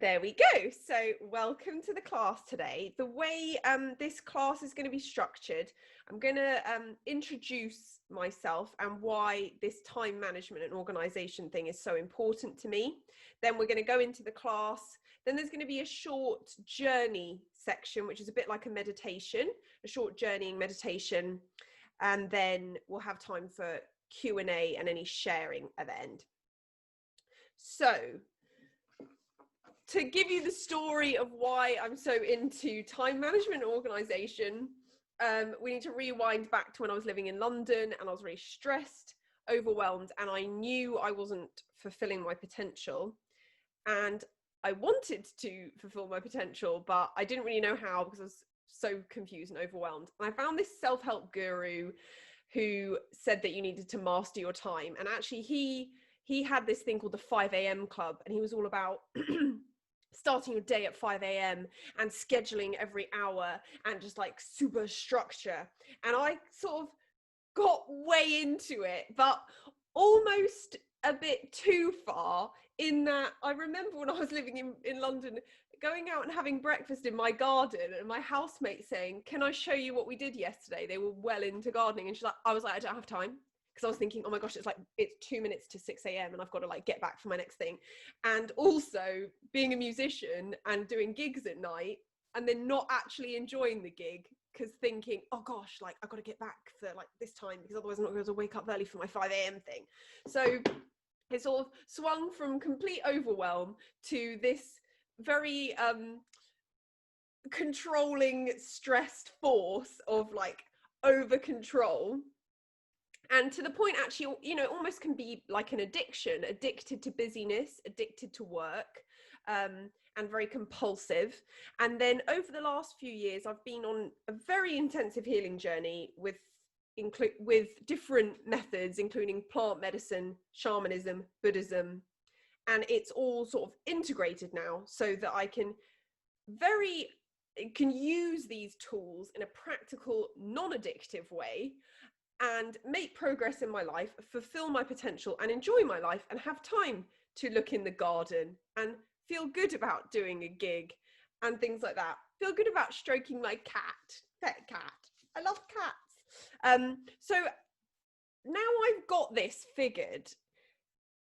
There we go. So welcome to the class today. The way this class is going to be structured, I'm going to introduce myself and why this time management and organization thing is so important to me. Then we're going to go into the class. Then there's going to be a short journey section, which is a bit like a meditation, a short journeying meditation. And then we'll have time for Q&A and any sharing at the end. So, to give you the story of why I'm so into time management and organisation, we need to rewind back to when I was living in London and I was really stressed, overwhelmed, and I knew I wasn't fulfilling my potential. And I wanted to fulfill my potential, but I didn't really know how because I was so confused and overwhelmed. And I found this self-help guru who said that you needed to master your time. And actually he had this thing called the 5 a.m. club, and he was all about starting your day at 5 a.m. and scheduling every hour and just like super structure. And I sort of got way into it, but almost a bit too far, in that I remember when I was living in London, going out and having breakfast in my garden and my housemate saying, "Can I show you what we did yesterday?" They were well into gardening, and I was like, "I don't have time." Because I was thinking, oh my gosh, it's 2 minutes to 6 a.m. and I've got to like get back for my next thing. And also being a musician and doing gigs at night and then not actually enjoying the gig because thinking, oh gosh, like I've got to get back for like this time because otherwise I'm not going to wake up early for my 5 a.m. thing. So it sort of swung from complete overwhelm to this very controlling, stressed force of like over control. And to the point, actually, you know, it almost can be like an addiction, addicted to busyness, addicted to work, and very compulsive. And then over the last few years, I've been on a very intensive healing journey with different methods, including plant medicine, shamanism, Buddhism. And it's all sort of integrated now so that I can use these tools in a practical, non-addictive way and make progress in my life, fulfill my potential and enjoy my life and have time to look in the garden and feel good about doing a gig and things like that. Feel good about stroking my pet cat. I love cats. So now I've got this figured,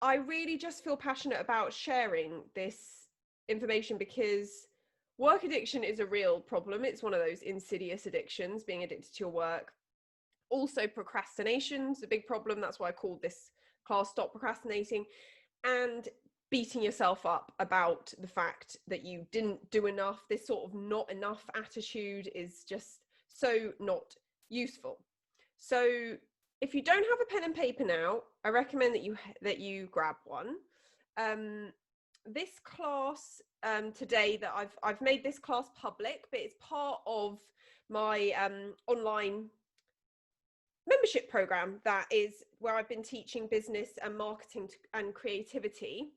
I really just feel passionate about sharing this information because work addiction is a real problem. It's one of those insidious addictions, being addicted to your work. Also, procrastination's a big problem. That's why I called this class Stop Procrastinating. And beating yourself up about the fact that you didn't do enough. This sort of not enough attitude is just so not useful. So if you don't have a pen and paper now, I recommend that you grab one. This class today, that I've made this class public, but it's part of my online membership program that is where I've been teaching business and marketing and creativity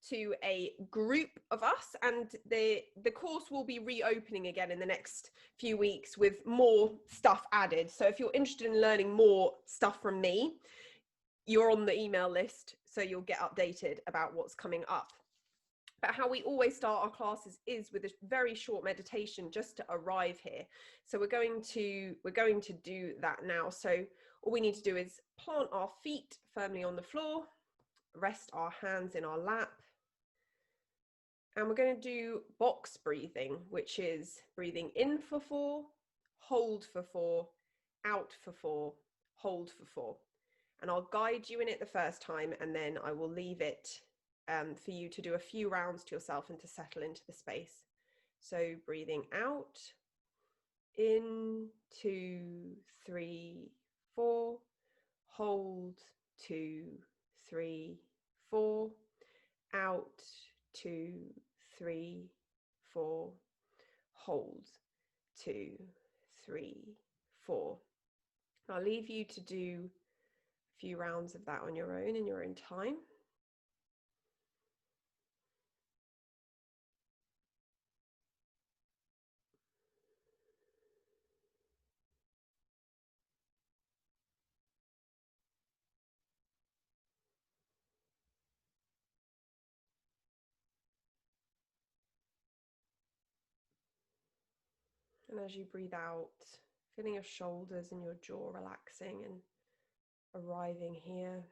to a group of us, and the course will be reopening again in the next few weeks with more stuff added. So if you're interested in learning more stuff from me, you're on the email list, so you'll get updated about what's coming up. But how we always start our classes is with a very short meditation just to arrive here. So we're going to do that now. So all we need to do is plant our feet firmly on the floor, rest our hands in our lap. And we're going to do box breathing, which is breathing in for 4, hold for 4, out for 4, hold for 4. And I'll guide you in it the first time, and then I will leave it for you to do a few rounds to yourself and to settle into the space. So breathing out, in, 2, 3, 4, hold, 2, 3, 4, out, 2, 3, 4, hold, 2, 3, 4. I'll leave you to do a few rounds of that on your own in your own time. And as you breathe out, feeling your shoulders and your jaw relaxing and arriving here.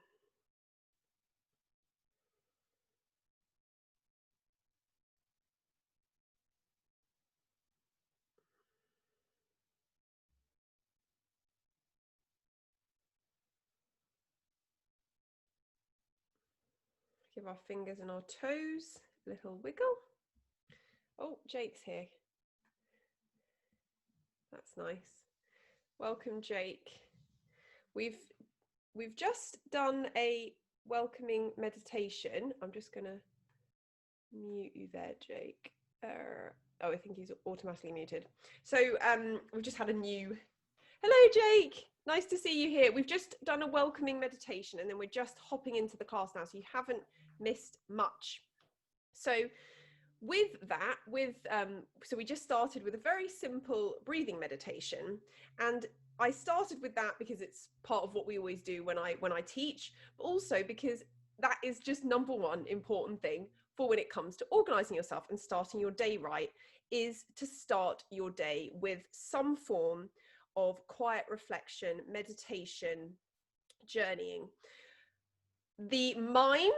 Give our fingers and our toes a little wiggle. Oh, Jake's here. That's nice. Welcome, Jake. We've just done a welcoming meditation. I'm just going to mute you there, Jake. Oh, I think he's automatically muted. So we've just had a new... Hello, Jake. Nice to see you here. We've just done a welcoming meditation, and then we're just hopping into the class now, so you haven't missed much. So with that, so we just started with a very simple breathing meditation, and I started with that because it's part of what we always do when I teach, but also because that is just number one important thing for when it comes to organizing yourself and starting your day right, is to start your day with some form of quiet reflection, meditation, journeying. The mind,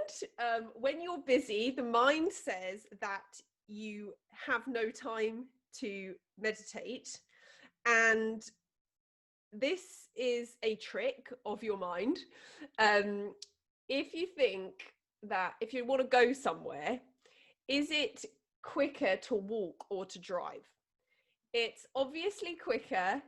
when you're busy, the mind says that you have no time to meditate, and this is a trick of your mind. If you think that if you want to go somewhere, is it quicker to walk or to drive? It's obviously quicker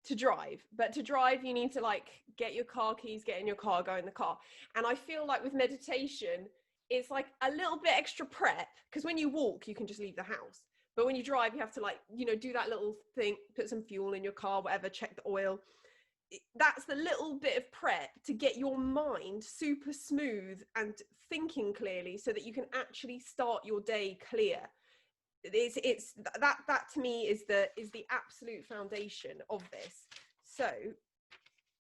to drive, but to drive you need to like get your car keys, get in your car, go in the car. And I feel like with meditation it's like a little bit extra prep, because when you walk you can just leave the house, but when you drive you have to, like, you know, do that little thing, put some fuel in your car, whatever, check the oil. That's the little bit of prep to get your mind super smooth and thinking clearly so that you can actually start your day clear. It's that to me is the absolute foundation of this. So,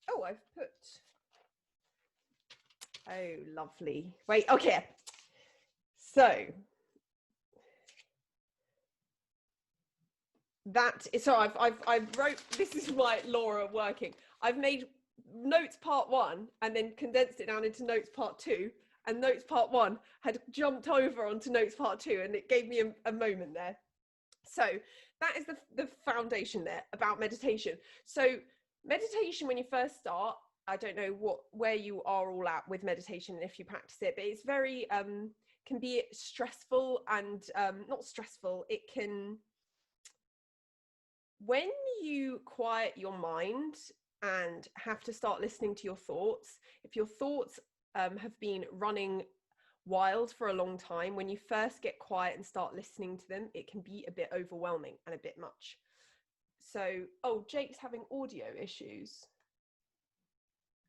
oh, I've put, oh, lovely. Wait, okay. So that is, so I've wrote, this is why Laura working. I've made notes part 1 and then condensed it down into notes part 2. And notes part 1 had jumped over onto notes part 2, and it gave me a moment there. So that is the foundation there about meditation. So meditation, when you first start, I don't know where you are all at with meditation and if you practice it, but it's very can be stressful and not stressful. It can, when you quiet your mind and have to start listening to your thoughts, if your thoughts have been running wild for a long time, when you first get quiet and start listening to them, it can be a bit overwhelming and a bit much. So, oh, Jake's having audio issues.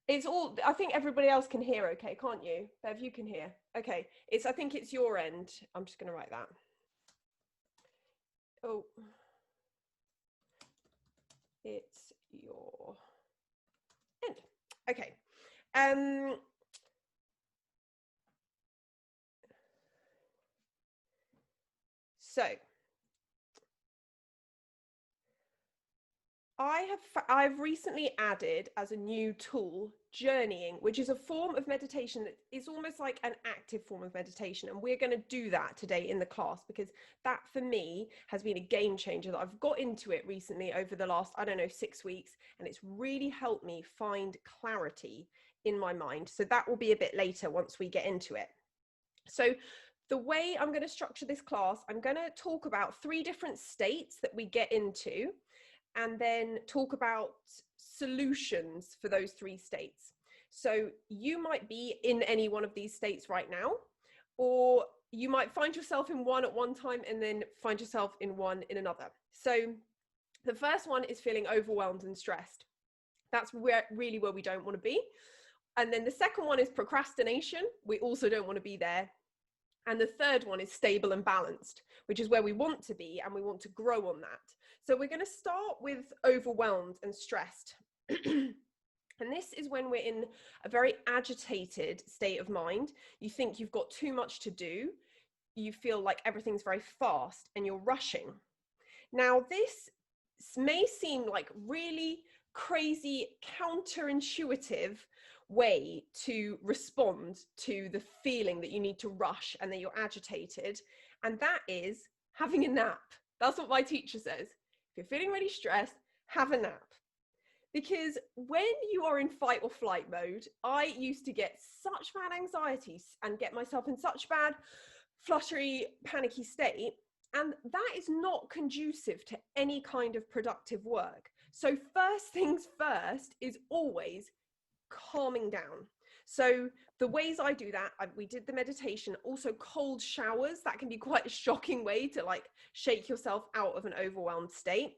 It's all, I think everybody else can hear okay, can't you? Bev, you can hear. Okay, I think it's your end. I'm just going to write that. Oh, it's your end. Okay. So I've recently added as a new tool journeying, which is a form of meditation that is almost like an active form of meditation, and we're going to do that today in the class, because that for me has been a game changer. That I've got into it recently over the last, I don't know, 6 weeks, and it's really helped me find clarity in my mind. So that will be a bit later once we get into it. So the way I'm going to structure this class, I'm going to talk about 3 different states that we get into, and then talk about solutions for those 3 states. So you might be in any one of these states right now, or you might find yourself in one at one time and then find yourself in one in another. So the first one is feeling overwhelmed and stressed. That's really where we don't want to be. And then the second one is procrastination. We also don't want to be there. And the third one is stable and balanced, which is where we want to be, and we want to grow on that. So we're going to start with overwhelmed and stressed. And this is when we're in a very agitated state of mind. You think you've got too much to do. You feel like everything's very fast and you're rushing. Now, this may seem like really crazy counterintuitive way to respond to the feeling that you need to rush and that you're agitated, and that is having a nap. That's what my teacher says. If you're feeling really stressed, have a nap. Because when you are in fight or flight mode, I used to get such bad anxieties and get myself in such bad fluttery, panicky state, and that is not conducive to any kind of productive work. So first things first is always calming down. So the ways I do that, we did the meditation, also cold showers. That can be quite a shocking way to like shake yourself out of an overwhelmed state.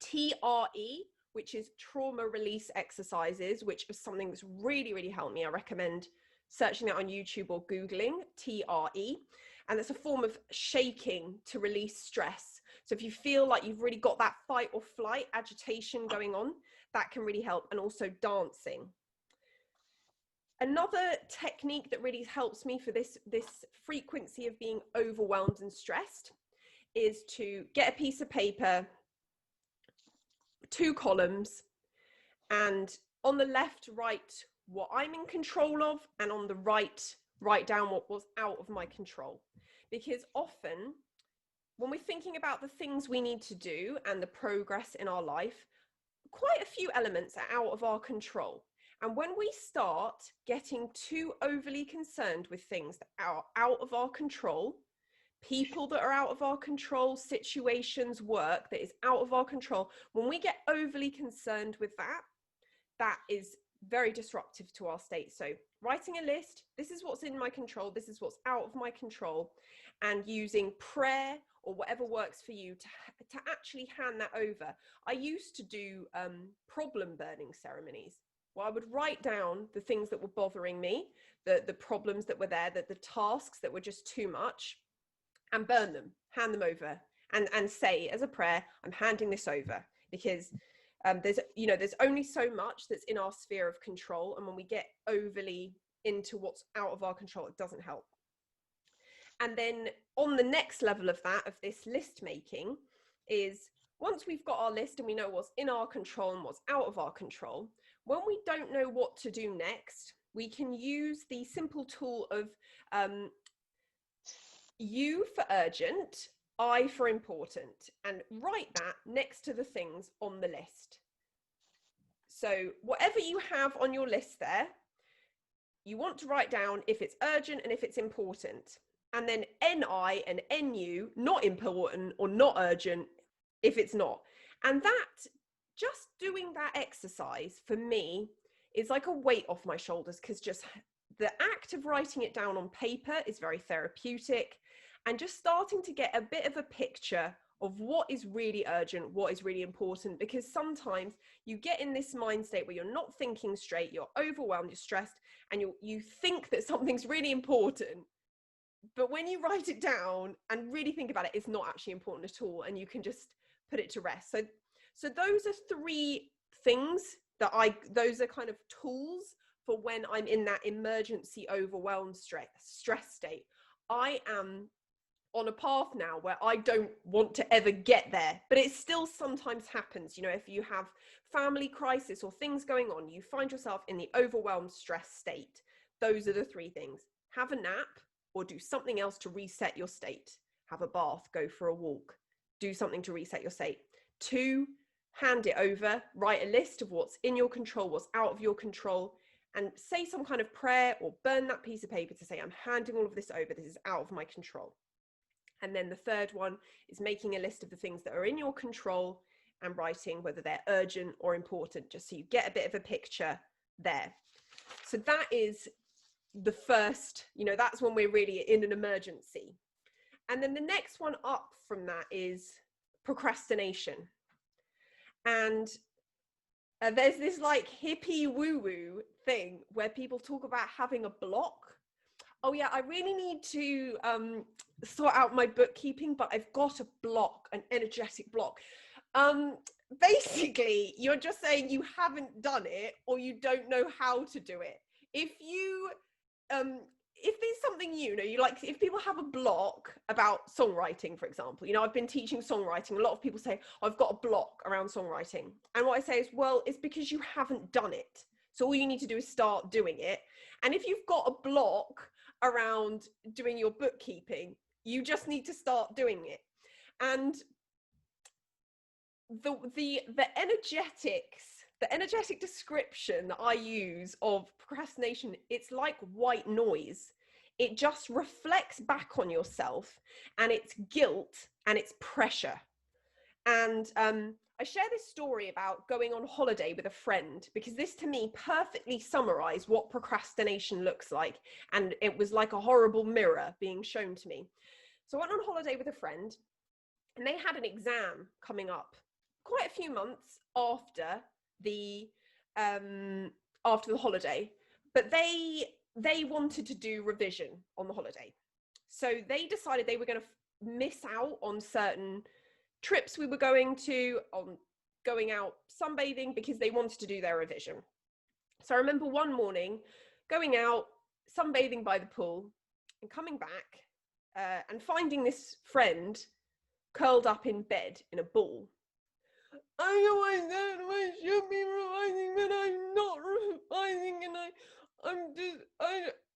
TRE, which is trauma release exercises, which is something that's really, really helped me. I recommend searching that on YouTube or Googling TRE. And it's a form of shaking to release stress. So if you feel like you've really got that fight or flight agitation going on, that can really help. And also dancing. Another technique that really helps me for this frequency of being overwhelmed and stressed is to get a piece of paper, 2 columns, and on the left write what I'm in control of, and on the right write down what was out of my control. Because often when we're thinking about the things we need to do and the progress in our life, quite a few elements are out of our control. And when we start getting too overly concerned with things that are out of our control, people that are out of our control, situations, work that is out of our control, when we get overly concerned with that, that is very disruptive to our state. So writing a list, this is what's in my control, this is what's out of my control, and using prayer or whatever works for you to actually hand that over. I used to do problem burning ceremonies. Well, I would write down the things that were bothering me, the problems that were there, the tasks that were just too much, and burn them, hand them over, and say as a prayer, I'm handing this over. Because there's only so much that's in our sphere of control, and when we get overly into what's out of our control, it doesn't help. And then on the next level of that, of this list making, is once we've got our list and we know what's in our control and what's out of our control, when we don't know what to do next, we can use the simple tool of U for urgent, I for important, and write that next to the things on the list. So whatever you have on your list there, you want to write down if it's urgent and if it's important. And then NI and NU, not important or not urgent if it's not. And that, just doing that exercise for me is like a weight off my shoulders, because just the act of writing it down on paper is very therapeutic, and just starting to get a bit of a picture of what is really urgent, what is really important, because sometimes you get in this mind state where you're not thinking straight, you're overwhelmed, you're stressed, and you think that something's really important. But when you write it down and really think about it, it's not actually important at all, and you can just put it to rest. So those are 3 things that those are kind of tools for when I'm in that emergency, overwhelmed, stress state. I am on a path now where I don't want to ever get there, but it still sometimes happens. You know, if you have family crisis or things going on, you find yourself in the overwhelmed, stress state. Those are the 3 things. Have a nap, or do something else to reset your state. Have a bath, go for a walk, do something to reset your state. 2, hand it over, write a list of what's in your control, what's out of your control, and say some kind of prayer or burn that piece of paper to say, I'm handing all of this over, this is out of my control. And then the 3rd one is making a list of the things that are in your control and writing whether they're urgent or important, just so you get a bit of a picture there. So that is the first, that's when we're really in an emergency. And then the next one up from that is procrastination. And there's this like hippie woo-woo thing where people talk about having a block. Oh yeah, I really need to sort out my bookkeeping, but I've got a block, an energetic block. Basically, you're just saying you haven't done it, or you don't know how to do it. If you if there's something, you like, if people have a block about songwriting, for example, I've been teaching songwriting. A lot of people say, I've got a block around songwriting. And what I say is, well, it's because you haven't done it. So all you need to do is start doing it. And if you've got a block around doing your bookkeeping, you just need to start doing it. And the energetic description that I use of procrastination, it's like white noise. It just reflects back on yourself, and it's guilt and it's pressure. And I share this story about going on holiday with a friend, because this to me perfectly summarized what procrastination looks like. And it was like a horrible mirror being shown to me. So I went on holiday with a friend, and they had an exam coming up quite a few months after the holiday, but they wanted to do revision on the holiday. So they decided they were going to miss out on certain trips we were going to, on going out sunbathing, because they wanted to do their revision. So I remember one morning going out sunbathing by the pool and coming back and finding this friend curled up in bed in a ball. I know I should be revising, but I'm not revising, and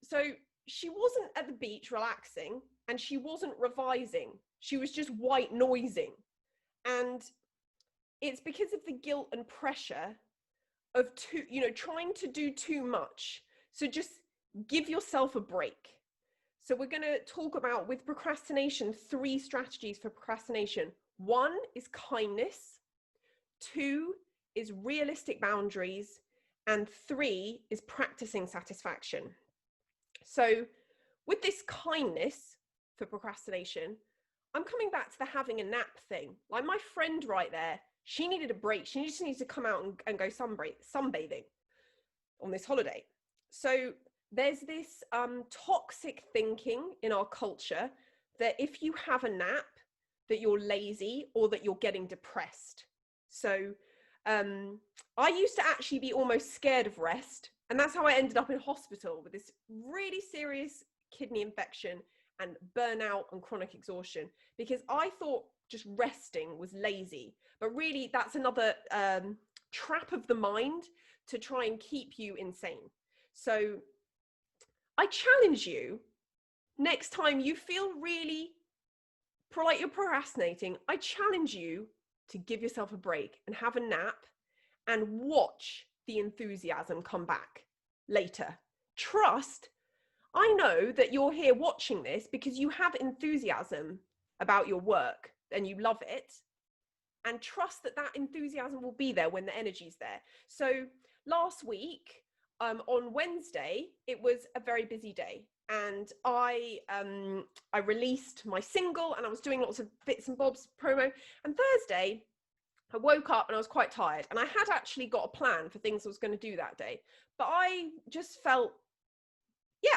so she wasn't at the beach relaxing, and she wasn't revising. She was just white noising. And it's because of the guilt and pressure of trying to do too much. So just give yourself a break. So we're going to talk about, with procrastination, 3 strategies for procrastination. 1 is kindness. 2 is realistic boundaries, and 3 is practicing satisfaction. So with this kindness for procrastination, I'm coming back to the having a nap thing. Like my friend right there, she needed a break. She just needs to come out and go sunbathing on this holiday. So there's this toxic thinking in our culture that if you have a nap, that you're lazy or that you're getting depressed. So I used to actually be almost scared of rest. And that's how I ended up in hospital with this really serious kidney infection and burnout and chronic exhaustion, because I thought just resting was lazy. But really, that's another trap of the mind to try and keep you insane. So I challenge you, next time you feel really like you're procrastinating, I challenge you to give yourself a break and have a nap and watch the enthusiasm come back later. Trust, I know that you're here watching this because you have enthusiasm about your work and you love it, and trust that that enthusiasm will be there when the energy's there. So last week, on Wednesday, it was a very busy day, and I released my single, and I was doing lots of bits and bobs promo. And Thursday, I woke up and I was quite tired, and I had actually got a plan for things I was going to do that day, but I just felt,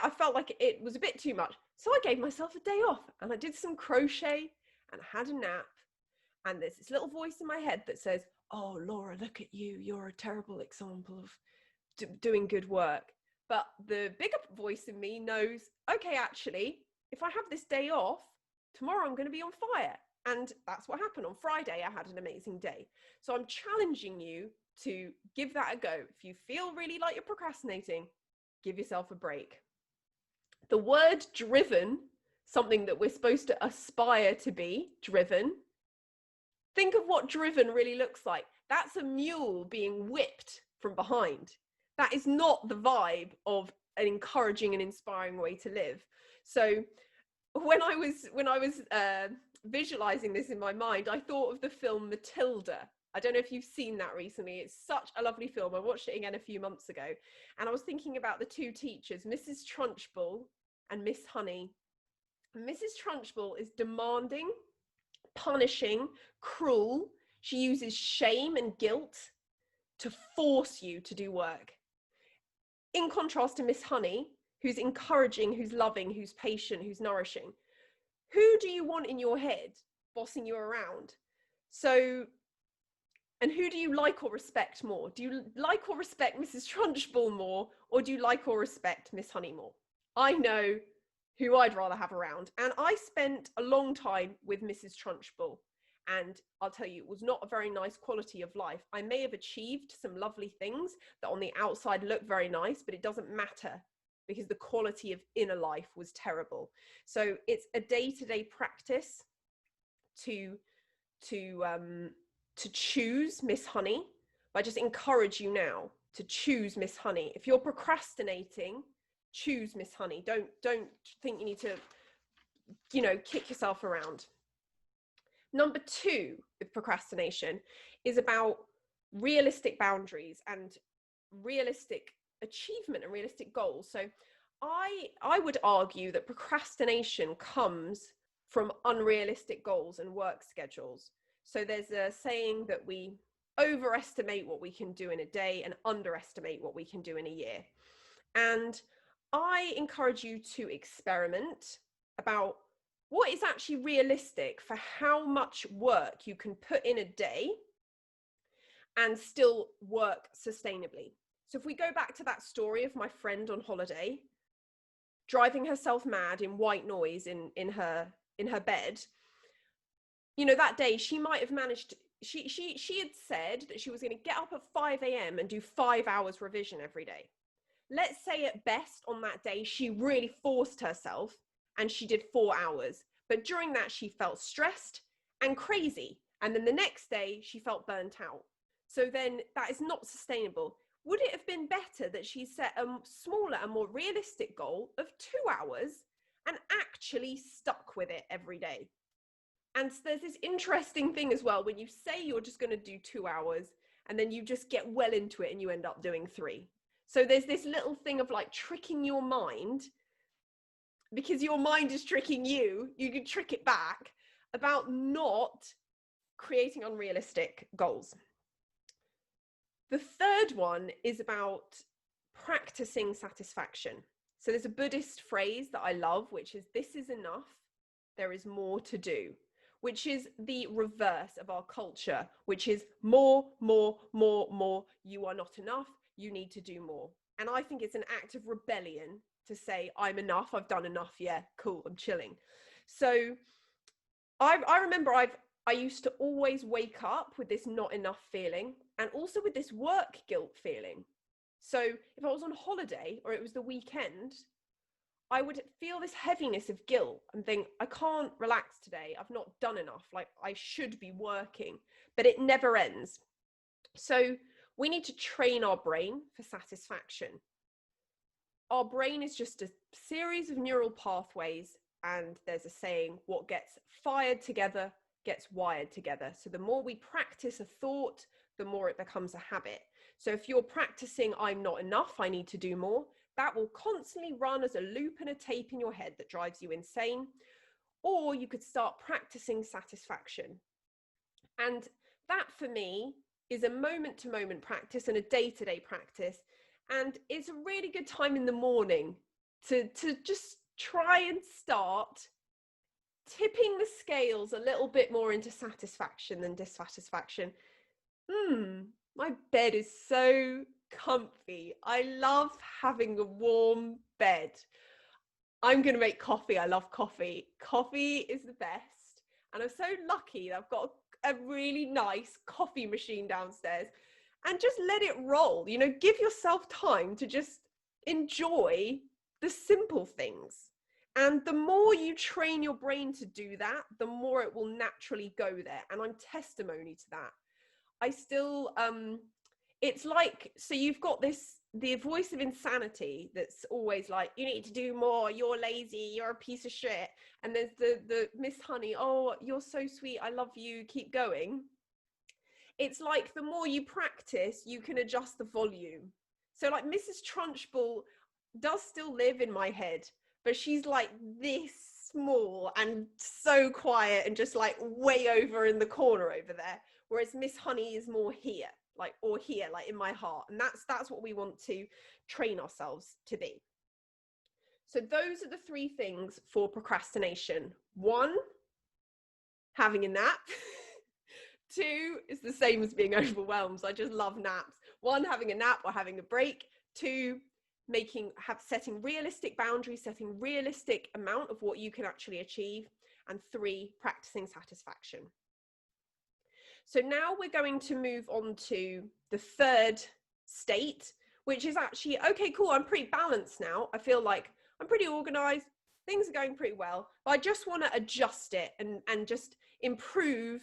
I felt like it was a bit too much. So I gave myself a day off, and I did some crochet and had a nap. And there's this little voice in my head that says, oh, Laura, look at you. You're a terrible example of doing good work. But the bigger voice in me knows, okay, actually, if I have this day off, tomorrow I'm going to be on fire. And that's what happened. On Friday, I had an amazing day. So I'm challenging you to give that a go. If you feel really like you're procrastinating, give yourself a break. The word driven, something that we're supposed to aspire to be, driven. Think of what driven really looks like. That's a mule being whipped from behind. That is not the vibe of an encouraging and inspiring way to live. So when I was visualizing this in my mind, I thought of the film Matilda. I don't know if you've seen that recently. It's such a lovely film. I watched it again a few months ago, and I was thinking about the 2 teachers, Mrs. Trunchbull and Miss Honey. Mrs. Trunchbull is demanding, punishing, cruel. She uses shame and guilt to force you to do work. In contrast to Miss Honey, who's encouraging, who's loving, who's patient, who's nourishing. Who do you want in your head bossing you around? So, and who do you like or respect more? Do you like or respect Mrs. Trunchbull more, or do you like or respect Miss Honey more? I know who I'd rather have around. And I spent a long time with Mrs. Trunchbull. And I'll tell you, it was not a very nice quality of life. I may have achieved some lovely things that on the outside look very nice, but it doesn't matter because the quality of inner life was terrible. So it's a day-to-day practice to choose Miss Honey. I just encourage you now to choose Miss Honey. If you're procrastinating, choose Miss Honey. Don't think you need to, kick yourself around. Number 2 with procrastination is about realistic boundaries and realistic achievement and realistic goals. So I would argue that procrastination comes from unrealistic goals and work schedules. So there's a saying that we overestimate what we can do in a day and underestimate what we can do in a year. And I encourage you to experiment about what is actually realistic for how much work you can put in a day and still work sustainably. So if we go back to that story of my friend on holiday, driving herself mad in white noise in her bed, that day she might have managed, she had said that she was going to get up at 5 a.m. and do 5 hours revision every day. Let's say at best on that day, she really forced herself and she did 4 hours. But during that, she felt stressed and crazy. And then the next day, she felt burnt out. So then that is not sustainable. Would it have been better that she set a smaller and more realistic goal of 2 hours and actually stuck with it every day? And so there's this interesting thing as well, when you say you're just going to do 2 hours and then you just get well into it and you end up doing 3. So there's this little thing of like tricking your mind, because your mind is tricking you, you can trick it back about not creating unrealistic goals. The third one is about practicing satisfaction. So there's a Buddhist phrase that I love, which is, this is enough, there is more to do, which is the reverse of our culture, which is more, more, more, more. You are not enough, you need to do more. And I think it's an act of rebellion to say, I'm enough, I've done enough, yeah, cool, I'm chilling. So I remember I used to always wake up with this not enough feeling, and also with this work guilt feeling. So if I was on holiday or it was the weekend, I would feel this heaviness of guilt and think, I can't relax today, I've not done enough, like I should be working, but it never ends. So we need to train our brain for satisfaction. Our brain is just a series of neural pathways, and there's a saying, what gets fired together gets wired together. So the more we practice a thought, the more it becomes a habit. So if you're practicing, I'm not enough, I need to do more, that will constantly run as a loop and a tape in your head that drives you insane. Or you could start practicing satisfaction. And that for me is a moment-to-moment practice and a day-to-day practice. And it's a really good time in the morning to just try and start tipping the scales a little bit more into satisfaction than dissatisfaction. My bed is so comfy. I love having a warm bed. I'm going to make coffee. I love coffee. Coffee is the best. And I'm so lucky that I've got a really nice coffee machine downstairs. And just let it roll, give yourself time to just enjoy the simple things. And the more you train your brain to do that, the more it will naturally go there. And I'm testimony to that. I still, it's like, so you've got the voice of insanity that's always like, you need to do more, you're lazy, you're a piece of shit. And there's the Miss Honey, oh, you're so sweet, I love you, keep going. It's like the more you practice, you can adjust the volume. So like Mrs. Trunchbull does still live in my head, but she's like this small and so quiet and just like way over in the corner over there. Whereas Miss Honey is more here, like in my heart. And that's what we want to train ourselves to be. So those are the 3 things for procrastination. 1, having a nap. 2 is the same as being overwhelmed. So I just love naps. 1, having a nap or having a break. 2, setting realistic boundaries, setting realistic amount of what you can actually achieve, and 3, practicing satisfaction. So now we're going to move on to the third state, which is actually, okay, cool, I'm pretty balanced now. I feel like I'm pretty organized, things are going pretty well, but I just want to adjust it and just improve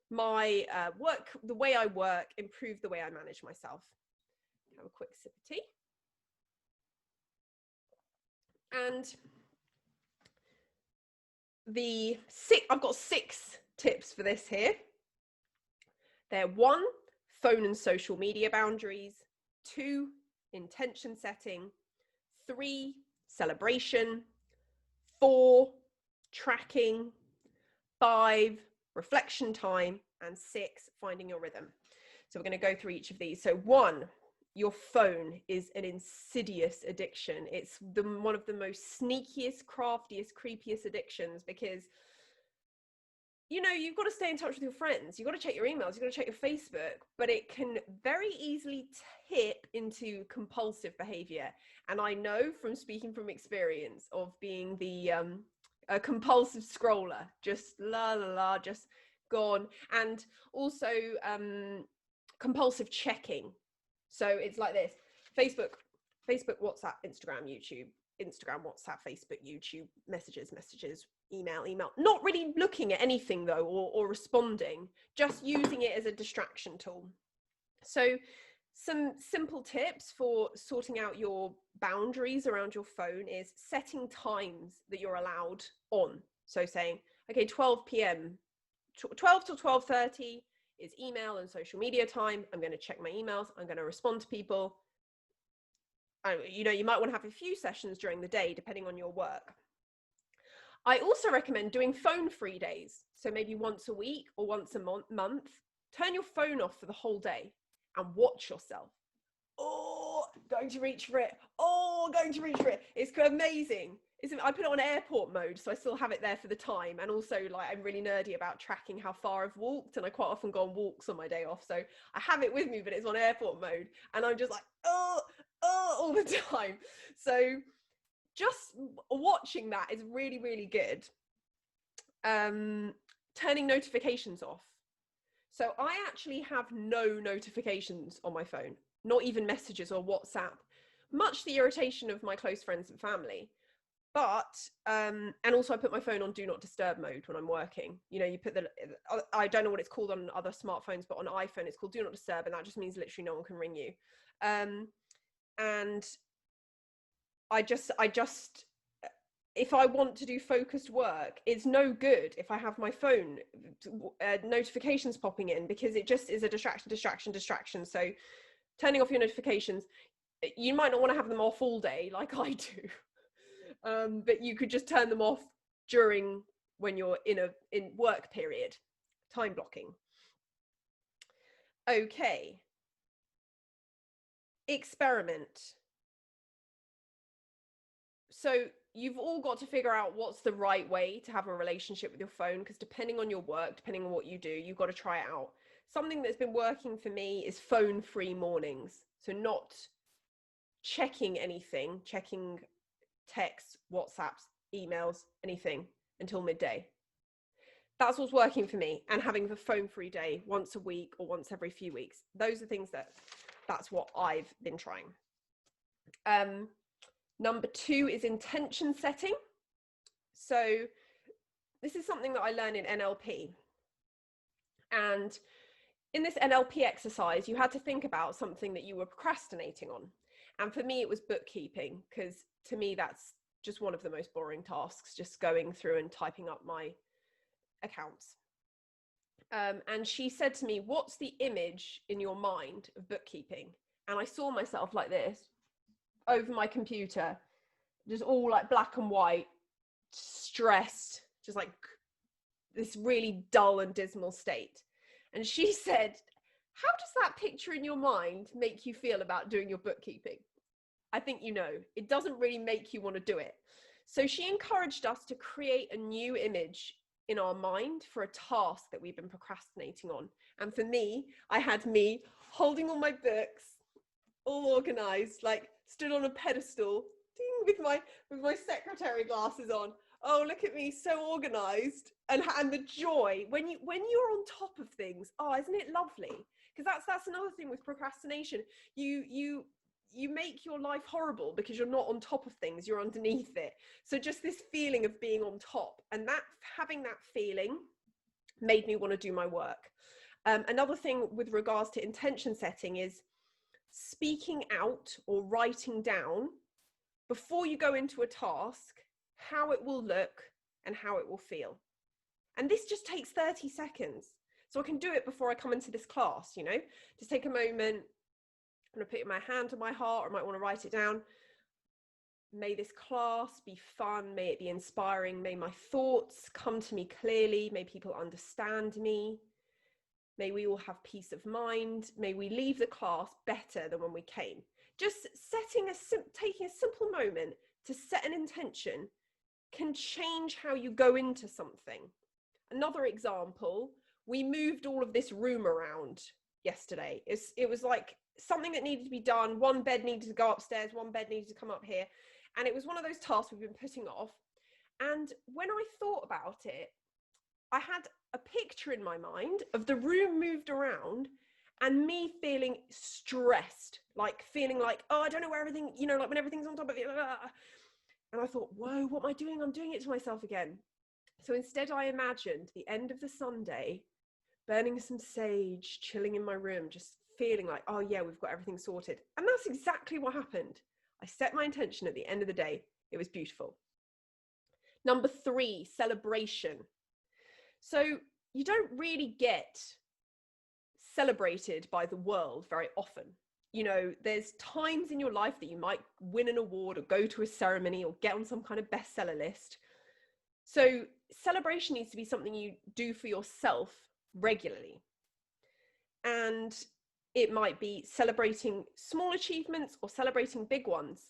my work, the way I work, improve the way I manage myself. Have a quick sip of tea. And I've got 6 tips for this here. They're 1, phone and social media boundaries, 2, intention setting, 3, celebration, 4, tracking, 5, reflection time, and 6, finding your rhythm. So we're going to go through each of these. So 1, your phone is an insidious addiction. It's one of the most sneakiest, craftiest, creepiest addictions, because you know, you've got to stay in touch with your friends. You've got to check your emails. You've got to check your Facebook, but it can very easily tip into compulsive behavior. And I know from speaking from experience of being the a compulsive scroller, just just gone. And also compulsive checking. So it's like this: Facebook, WhatsApp, Instagram, YouTube, Instagram, WhatsApp, Facebook, YouTube, messages, email, not really looking at anything though, or responding, just using it as a distraction tool. So some simple tips for sorting out your boundaries around your phone is setting times that you're allowed on. So saying, okay, 12 p.m, 12 till 12:30 is email and social media time. I'm going to check my emails. I'm going to respond to people. You know, you might want to have a few sessions during the day, depending on your work. I also recommend doing phone-free days. So maybe once a week or once a month, turn your phone off for the whole day and watch yourself. Oh, going to reach for it. Oh, going to reach for it. It's amazing. I put it on airport mode, so I still have it there for the time. And also, like, I'm really nerdy about tracking how far I've walked, and I quite often go on walks on my day off. So I have it with me, but it's on airport mode. And I'm just like, oh, all the time. So just watching that is really, really good. Turning notifications off. So I actually have no notifications on my phone, not even messages or WhatsApp, much to the irritation of my close friends and family. But, and also I put my phone on do not disturb mode when I'm working. You know, you put I don't know what it's called on other smartphones, but on iPhone it's called do not disturb, and that just means literally no one can ring you. And I just, if I want to do focused work, it's no good if I have my phone notifications popping in, because it just is a distraction. So turning off your notifications, you might not want to have them off all day like I do. But you could just turn them off during when you're in work period, time blocking. Okay. Experiment. So you've all got to figure out what's the right way to have a relationship with your phone, because depending on your work, depending on what you do, you've got to try it out. Something that's been working for me is phone-free mornings. So not checking anything, checking texts, WhatsApps, emails, anything until midday. That's what's working for me. And having the phone-free day once a week or once every few weeks. Those are things that's what I've been trying. Number 2 is intention setting. So this is something that I learned in NLP. And in this NLP exercise, you had to think about something that you were procrastinating on. And for me, it was bookkeeping, because to me, that's just one of the most boring tasks, just going through and typing up my accounts. And she said to me, what's the image in your mind of bookkeeping? And I saw myself like this over my computer, just all like black and white, stressed, just like this really dull and dismal state. And she said, how does that picture in your mind make you feel about doing your bookkeeping? I think you know, it doesn't really make you want to do it. So she encouraged us to create a new image in our mind for a task that we've been procrastinating on. And for me, I had me holding all my books, all organized, like stood on a pedestal, ding, with my secretary glasses on. Oh, look at me, so organized. And the joy when you're on top of things. Oh, isn't it lovely? Because that's another thing with procrastination. You make your life horrible because you're not on top of things, you're underneath it. So just this feeling of being on top, and that having that feeling made me want to do my work. Another thing with regards to intention setting is speaking out or writing down before you go into a task how it will look and how it will feel. And this just takes 30 seconds. So I can do it before I come into this class, you know, just take a moment. I'm going to put my hand on my heart, or I might want to write it down. May this class be fun. May it be inspiring. May my thoughts come to me clearly. May people understand me. May we all have peace of mind. May we leave the class better than when we came. Just taking a simple moment to set an intention can change how you go into something. Another example, we moved all of this room around yesterday. It was like something that needed to be done. One bed needed to go upstairs, one bed needed to come up here. And it was one of those tasks we've been putting off. And when I thought about it, I had a picture in my mind of the room moved around and me feeling stressed, like feeling like, oh, I don't know where everything, you know, like when everything's on top of it. And I thought, whoa, what am I doing? I'm doing it to myself again. So instead I imagined the end of the Sunday, burning some sage, chilling in my room, just feeling like, oh yeah, we've got everything sorted. And that's exactly what happened. I set my intention at the end of the day. It was beautiful. Number 3, celebration. So you don't really get celebrated by the world very often. You know, there's times in your life that you might win an award or go to a ceremony or get on some kind of bestseller list. So celebration needs to be something you do for yourself regularly. And it might be celebrating small achievements or celebrating big ones.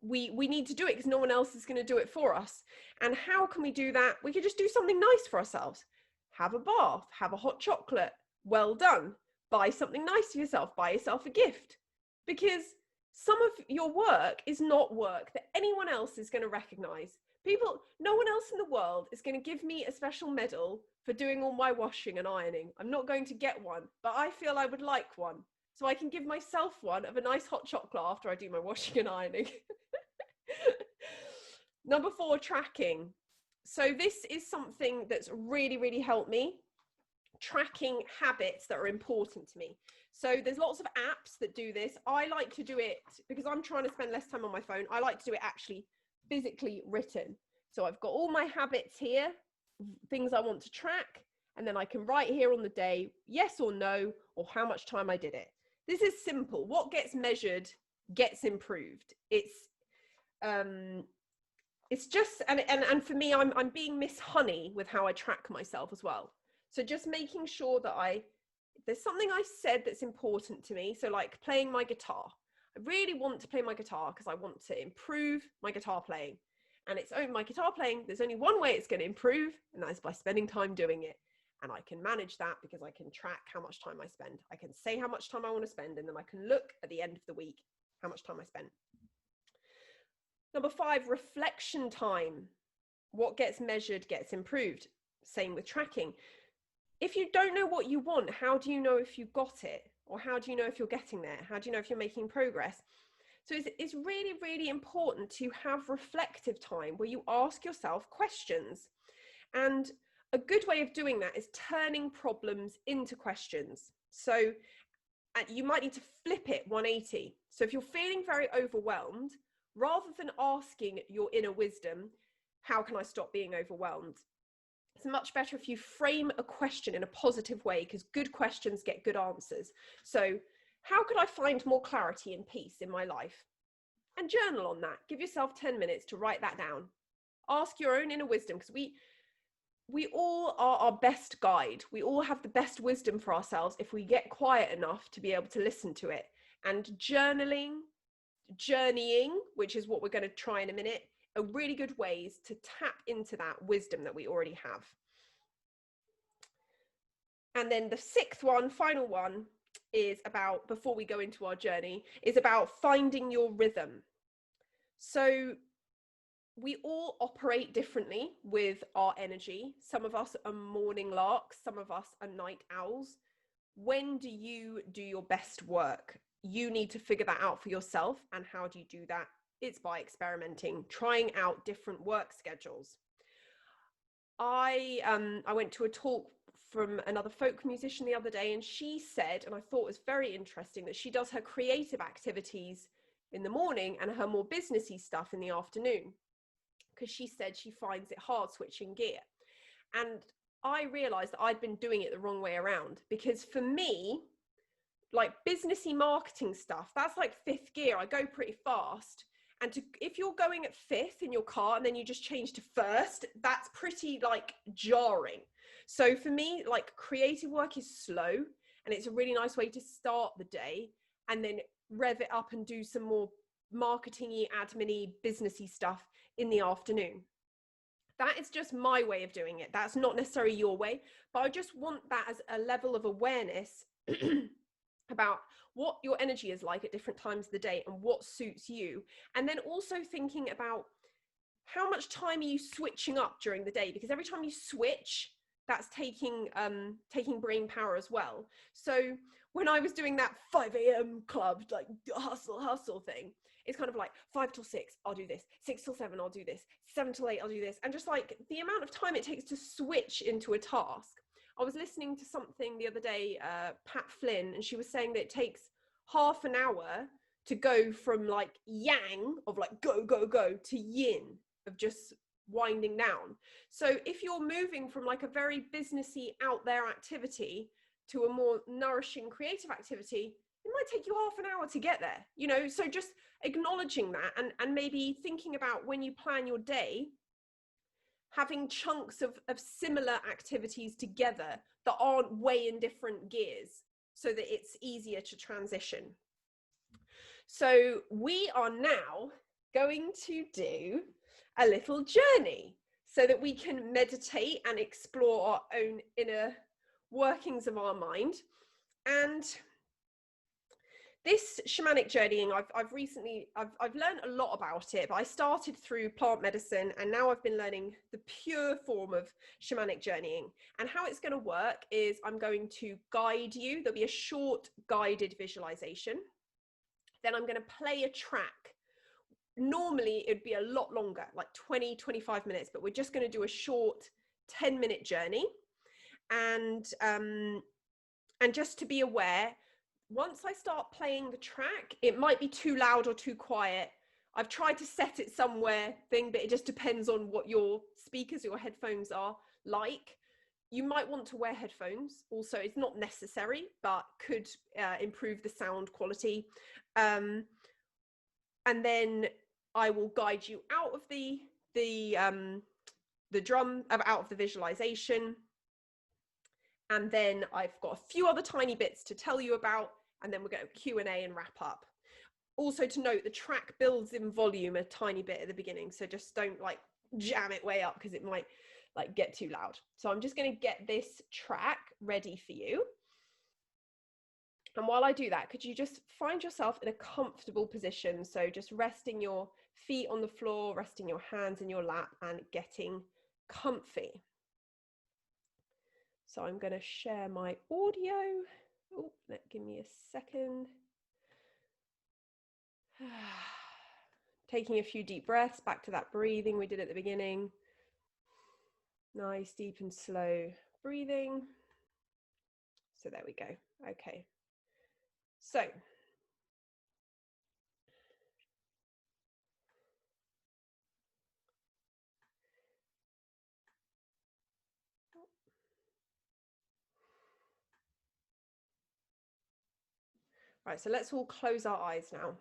We need to do it because no one else is going to do it for us. And how can we do that? We could just do something nice for ourselves. Have a bath, have a hot chocolate. Well done. Buy something nice for yourself. Buy yourself a gift. Because some of your work is not work that anyone else is going to recognize. No one else in the world is going to give me a special medal for doing all my washing and ironing. I'm not going to get one, but I feel I would like one. So I can give myself one of a nice hot chocolate after I do my washing and ironing. Number 4, tracking. So this is something that's really, really helped me. Tracking habits that are important to me. So there's lots of apps that do this. I like to do it because I'm trying to spend less time on my phone. I like to do it actually physically written. So I've got all my habits here, things I want to track, and then I can write here on the day, yes or no, or how much time I did it. This is simple. What gets measured gets improved. It's just, and for me, I'm being Miss Honey with how I track myself as well. So just making sure that if there's something I said that's important to me, so like playing my guitar, I really want to play my guitar because I want to improve my guitar playing. And my guitar playing, there's only one way it's going to improve, and that is by spending time doing it. And I can manage that because I can track how much time I spend. I can say how much time I want to spend, and then I can look at the end of the week how much time I spent. Number 5, reflection time. What gets measured gets improved. Same with tracking. If you don't know what you want, how do you know if you got it? Or how do you know if you're getting there? How do you know if you're making progress? So it's really, really important to have reflective time where you ask yourself questions. And a good way of doing that is turning problems into questions. So you might need to flip it 180. So if you're feeling very overwhelmed, rather than asking your inner wisdom, how can I stop being overwhelmed? It's much better if you frame a question in a positive way, because good questions get good answers. So how could I find more clarity and peace in my life? And journal on that. Give yourself 10 minutes to write that down. Ask your own inner wisdom, because we all are our best guide. We all have the best wisdom for ourselves if we get quiet enough to be able to listen to it. And journaying, which is what we're going to try in a minute, are really good ways to tap into that wisdom that we already have. And then the 6th one, final one, is about, before we go into our journey, is about finding your rhythm. So we all operate differently with our energy. Some of us are morning larks, some of us are night owls. When do you do your best work? You need to figure that out for yourself. And how do you do that? It's by experimenting, trying out different work schedules. I went to a talk from another folk musician the other day, and she said, and I thought it was very interesting, that she does her creative activities in the morning and her more businessy stuff in the afternoon, because she said she finds it hard switching gear. And I realized that I'd been doing it the wrong way around, because for me, like businessy marketing stuff, that's like fifth gear. I go pretty fast. And if you're going at fifth in your car and then you just change to first, that's pretty like jarring. So for me, like creative work is slow, and it's a really nice way to start the day and then rev it up and do some more marketing-y, admin-y, businessy stuff in the afternoon. That is just my way of doing it. That's not necessarily your way, but I just want that as a level of awareness about what your energy is like at different times of the day and what suits you. And then also thinking about how much time are you switching up during the day, because every time you switch, that's taking brain power as well. So when I was doing that 5 a.m. club, like hustle thing, it's kind of like 5 till 6, I'll do this. 6 till 7, I'll do this. 7 till 8, I'll do this. And just like the amount of time it takes to switch into a task. I was listening to something the other day, Pat Flynn, and she was saying that it takes half an hour to go from like yang of like go, go, go to yin of just winding down. So if you're moving from like a very businessy out there activity to a more nourishing creative activity, it might take you half an hour to get there, you know. So just acknowledging that, and maybe thinking about when you plan your day, having chunks of similar activities together that aren't way in different gears, so that it's easier to transition. So we are now going to do a little journey so that we can meditate and explore our own inner workings of our mind. And this shamanic journeying, I've learned a lot about it, but I started through plant medicine, and now I've been learning the pure form of shamanic journeying. And how it's going to work is I'm going to guide you. There'll be a short guided visualization. Then I'm going to play a track. Normally it'd be a lot longer, like 20-25 minutes, but we're just going to do a short 10-minute journey. And just to be aware, once I start playing the track, it might be too loud or too quiet. I've tried to set it somewhere but it just depends on what your speakers, your headphones are like. You might want to wear headphones. Also, it's not necessary, but could improve the sound quality. And then I will guide you out of the drum, out of the visualization. And then I've got a few other tiny bits to tell you about, and then we're going to Q&A and wrap up. Also to note, the track builds in volume a tiny bit at the beginning, so just don't like jam it way up because it might like get too loud. So I'm just going to get this track ready for you. And while I do that, could you just find yourself in a comfortable position? So just resting your feet on the floor, resting your hands in your lap, and getting comfy. So I'm going to share my audio. Oh, give me a second. Taking a few deep breaths, back to that breathing we did at the beginning. Nice, deep and slow breathing. So there we go. Okay. So right, so let's all close our eyes now.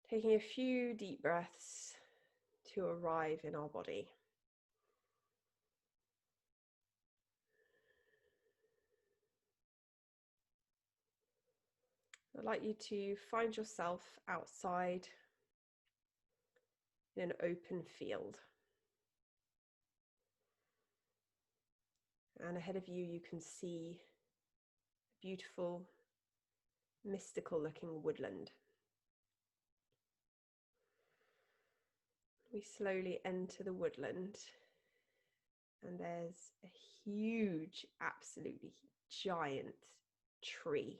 Taking a few deep breaths to arrive in our body. I'd like you to find yourself outside in an open field. And ahead of you, you can see beautiful, mystical looking woodland. We slowly enter the woodland, and there's a huge, absolutely giant tree.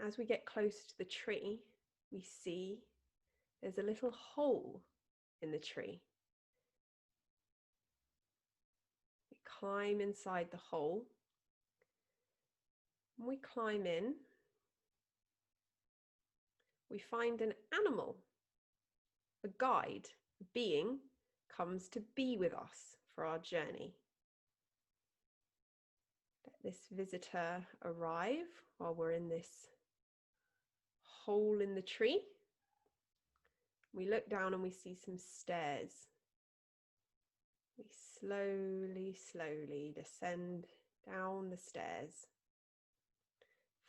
As we get close to the tree, we see there's a little hole in the tree. We climb inside the hole. When we climb in, we find an animal, a guide, a being comes to be with us for our journey. Let this visitor arrive while we're in this hole in the tree. We look down and we see some stairs. We slowly, slowly descend down the stairs.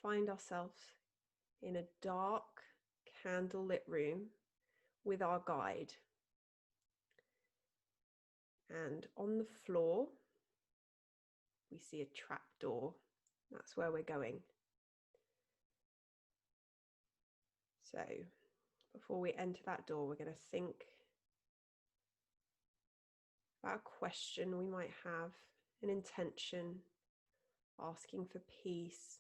Find ourselves in a dark, candlelit room with our guide. And on the floor, we see a trap door. That's where we're going. So before we enter that door, we're going to think about a question we might have, an intention, asking for peace,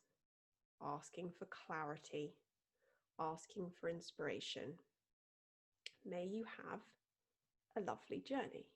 asking for clarity, asking for inspiration. May you have a lovely journey.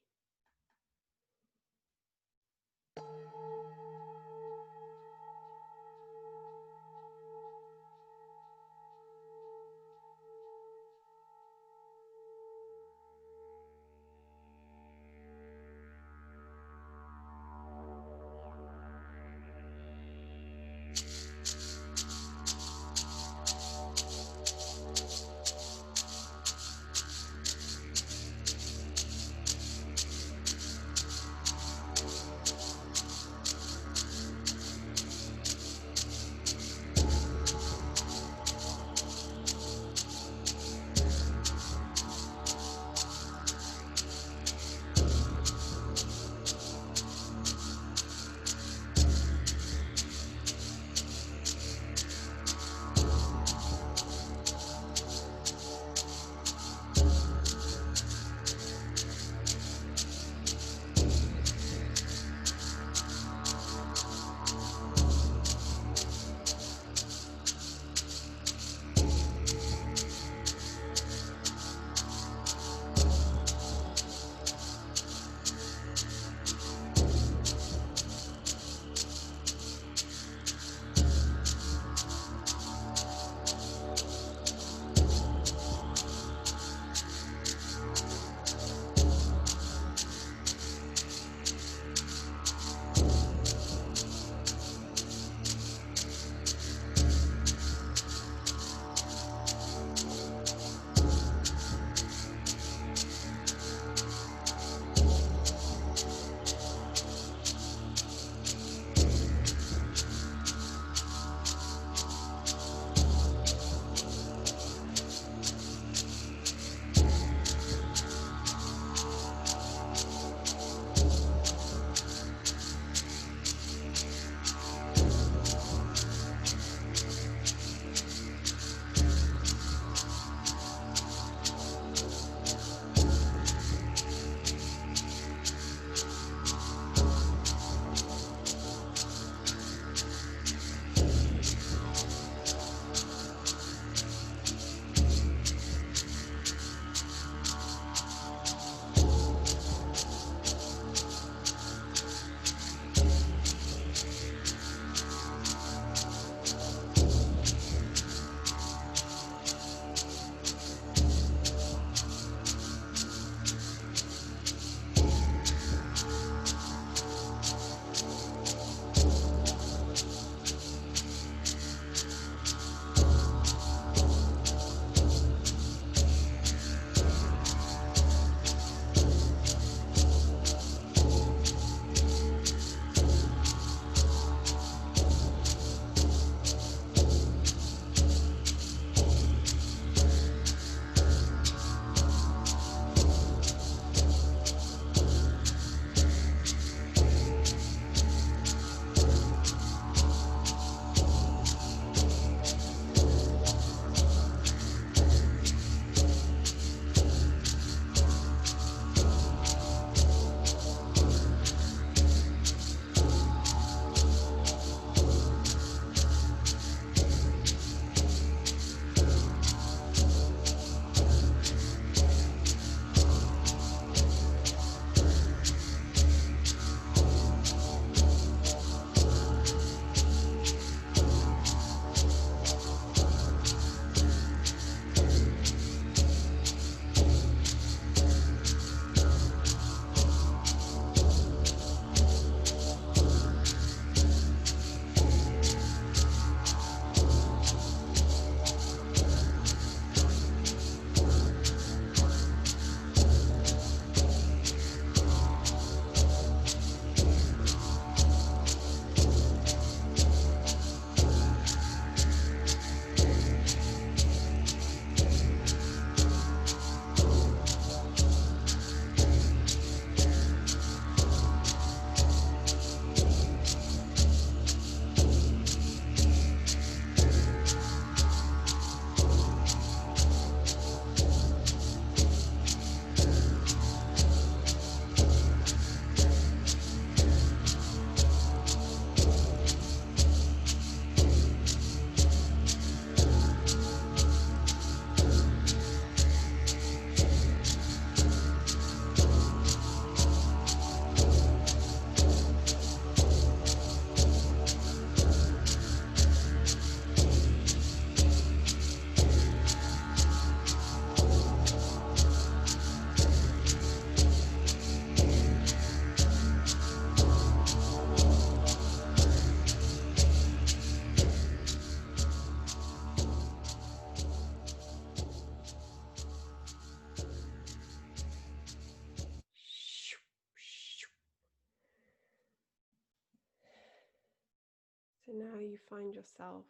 And now you find yourself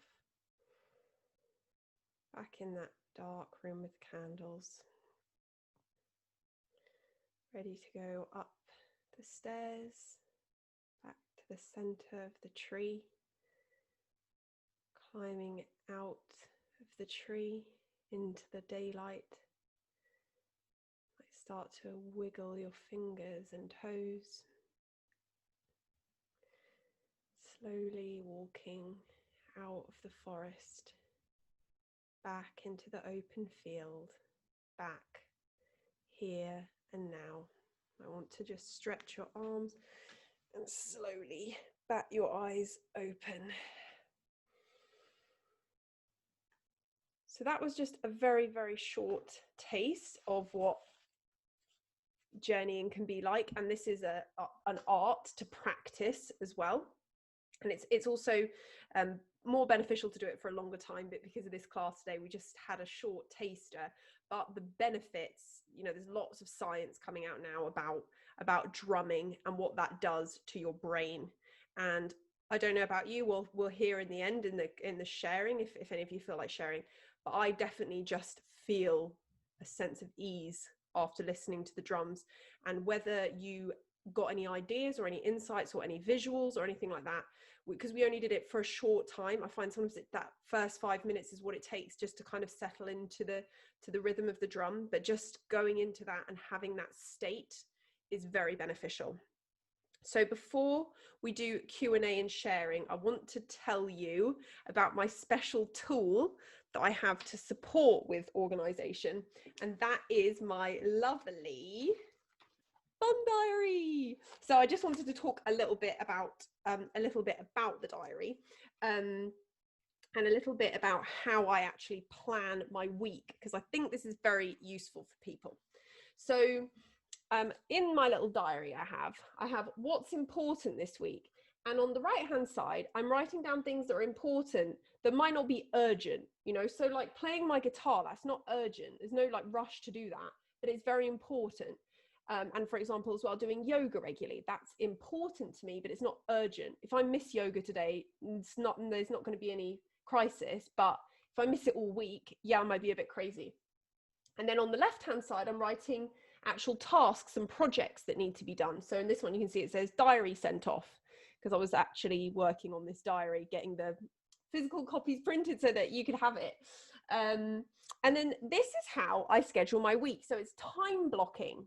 back in that dark room with candles, ready to go up the stairs, back to the center of the tree, climbing out of the tree into the daylight. Might start to wiggle your fingers and toes, slowly walking out of the forest, back into the open field, back here and now. I want to just stretch your arms and slowly bat your eyes open. So that was just a very, very short taste of what journeying can be like. And this is an art to practice as well. And it's also more beneficial to do it for a longer time, but because of this class today, we just had a short taster. But the benefits, you know, there's lots of science coming out now about drumming and what that does to your brain. And I don't know about you, we'll hear in the end in the sharing if any of you feel like sharing, but I definitely just feel a sense of ease after listening to the drums. And whether you got any ideas or any insights or any visuals or anything like that, because we only did it for a short time, I find sometimes that first 5 minutes is what it takes just to kind of settle into the rhythm of the drum. But just going into that and having that state is very beneficial. So before we do Q&A and sharing, I want to tell you about my special tool that I have to support with organisation, and that is my lovely fun diary. So I just wanted to talk a little bit about the diary, and a little bit about how I actually plan my week, because I think this is very useful for people. So in my little diary, I have what's important this week. And on the right hand side, I'm writing down things that are important that might not be urgent, you know, so like playing my guitar, that's not urgent. There's no like rush to do that, but it's very important. And for example, as well, doing yoga regularly, that's important to me, but it's not urgent. If I miss yoga today, there's not going to be any crisis, but if I miss it all week, yeah, I might be a bit crazy. And then on the left hand side, I'm writing actual tasks and projects that need to be done. So in this one, you can see it says diary sent off, because I was actually working on this diary, getting the physical copies printed so that you could have it. And then this is how I schedule my week. So it's time blocking,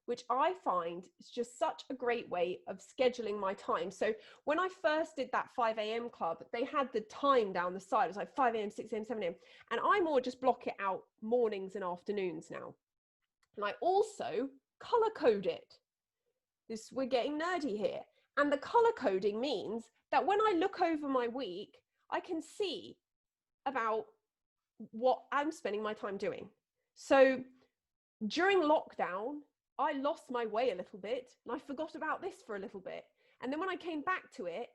which I find is just such a great way of scheduling my time. So when I first did that 5 a.m. club, they had the time down the side. It was like 5 a.m., 6 a.m., 7 a.m. And I more just block it out mornings and afternoons now. And I also color code it. We're getting nerdy here. And the color coding means that when I look over my week, I can see about what I'm spending my time doing. So during lockdown, I lost my way a little bit and I forgot about this for a little bit. And then when I came back to it,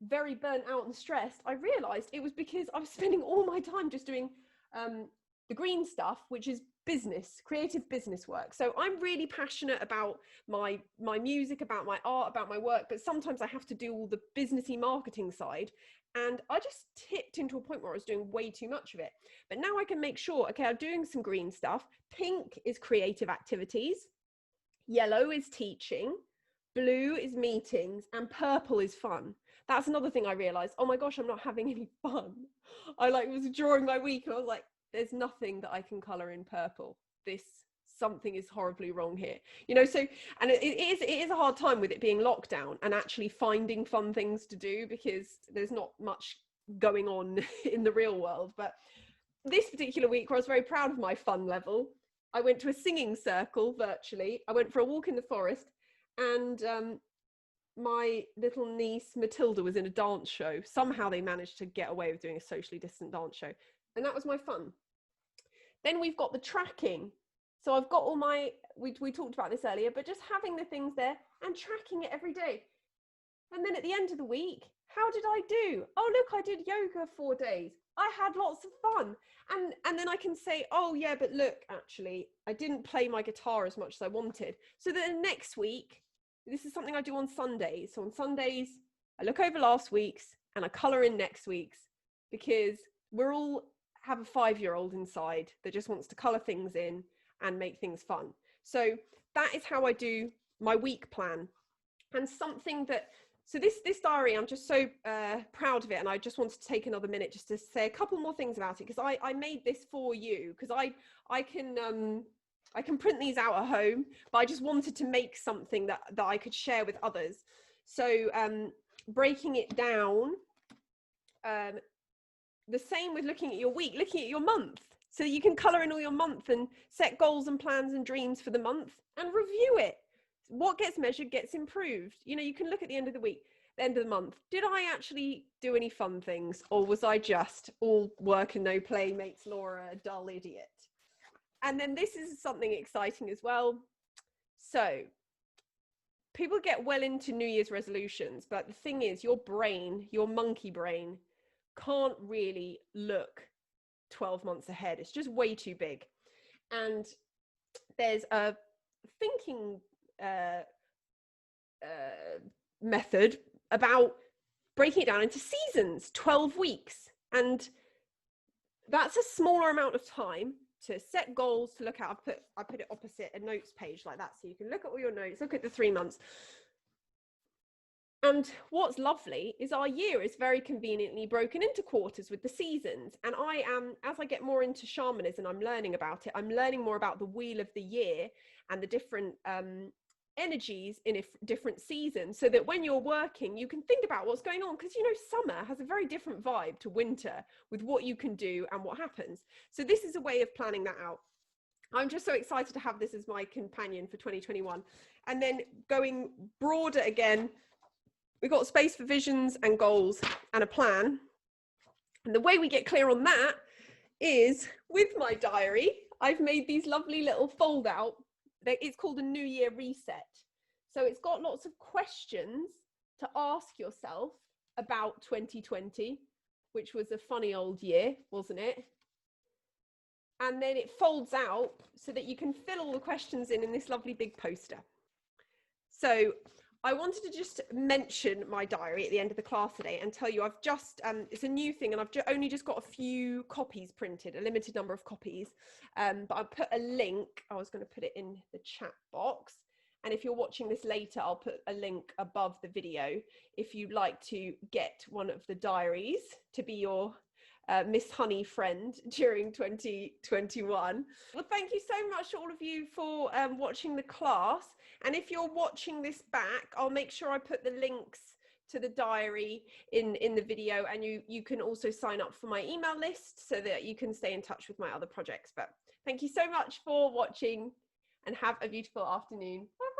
very burnt out and stressed, I realized it was because I was spending all my time just doing the green stuff, which is business, creative business work. So I'm really passionate about my music, about my art, about my work, but sometimes I have to do all the businessy marketing side. And I just tipped into a point where I was doing way too much of it. But now I can make sure, okay, I'm doing some green stuff. Pink is creative activities. Yellow is teaching. Blue is meetings. And purple is fun. That's another thing I realized. Oh my gosh, I'm not having any fun. I was drawing my week and I was like, there's nothing that I can color in purple. Something is horribly wrong here, you know. So, and it is a hard time with it being lockdown and actually finding fun things to do, because there's not much going on in the real world. But this particular week, where I was very proud of my fun level, I went to a singing circle virtually. I went for a walk in the forest, and my little niece Matilda was in a dance show. Somehow they managed to get away with doing a socially distant dance show, and that was my fun. Then we've got the tracking. So I've got all my, we talked about this earlier, but just having the things there and tracking it every day. And then at the end of the week, how did I do? Oh, look, I did yoga 4 days. I had lots of fun. And then I can say, oh yeah, but look, actually, I didn't play my guitar as much as I wanted. So then next week, this is something I do on Sundays. So on Sundays, I look over last week's and I colour in next week's, because we're all have a 5-year-old inside that just wants to colour things in and make things fun. So that is how I do my week plan. And something that, so this diary, I'm just so proud of it, and I just wanted to take another minute just to say a couple more things about it, because I made this for you, because I can print these out at home, but I just wanted to make something that I could share with others. So breaking it down, the same with looking at your week, looking at your month. So you can colour in all your month and set goals and plans and dreams for the month and review it. What gets measured gets improved. You know, you can look at the end of the week, the end of the month. Did I actually do any fun things, or was I just all work and no play makes Laura a dull idiot? And then this is something exciting as well. So people get well into New Year's resolutions, but the thing is, your brain, your monkey brain, can't really look 12 months ahead. It's just way too big. And there's a thinking method about breaking it down into seasons, 12 weeks. And that's a smaller amount of time to set goals, to look at. I put it opposite a notes page like that, so you can look at all your notes, look at the 3 months. And what's lovely is our year is very conveniently broken into quarters with the seasons. And I am, as I get more into shamanism, I'm learning about it. I'm learning more about the wheel of the year and the different energies in different seasons, so that when you're working, you can think about what's going on. Because, you know, summer has a very different vibe to winter with what you can do and what happens. So this is a way of planning that out. I'm just so excited to have this as my companion for 2021. And then going broader again, we've got space for visions and goals and a plan. And the way we get clear on that is with my diary. I've made these lovely little fold out. It's called a New Year Reset. So it's got lots of questions to ask yourself about 2020, which was a funny old year, wasn't it? And then it folds out so that you can fill all the questions in this lovely big poster. So I wanted to just mention my diary at the end of the class today and tell you I've just, it's a new thing, and I've only just got a few copies printed, a limited number of copies, but I put a link, I was going to put it in the chat box, and if you're watching this later, I'll put a link above the video if you'd like to get one of the diaries to be your Miss Honey friend during 2021. Well, thank you so much to all of you for watching the class. And if you're watching this back, I'll make sure I put the links to the diary in the video, and you can also sign up for my email list so that you can stay in touch with my other projects. But thank you so much for watching, and have a beautiful afternoon. Bye.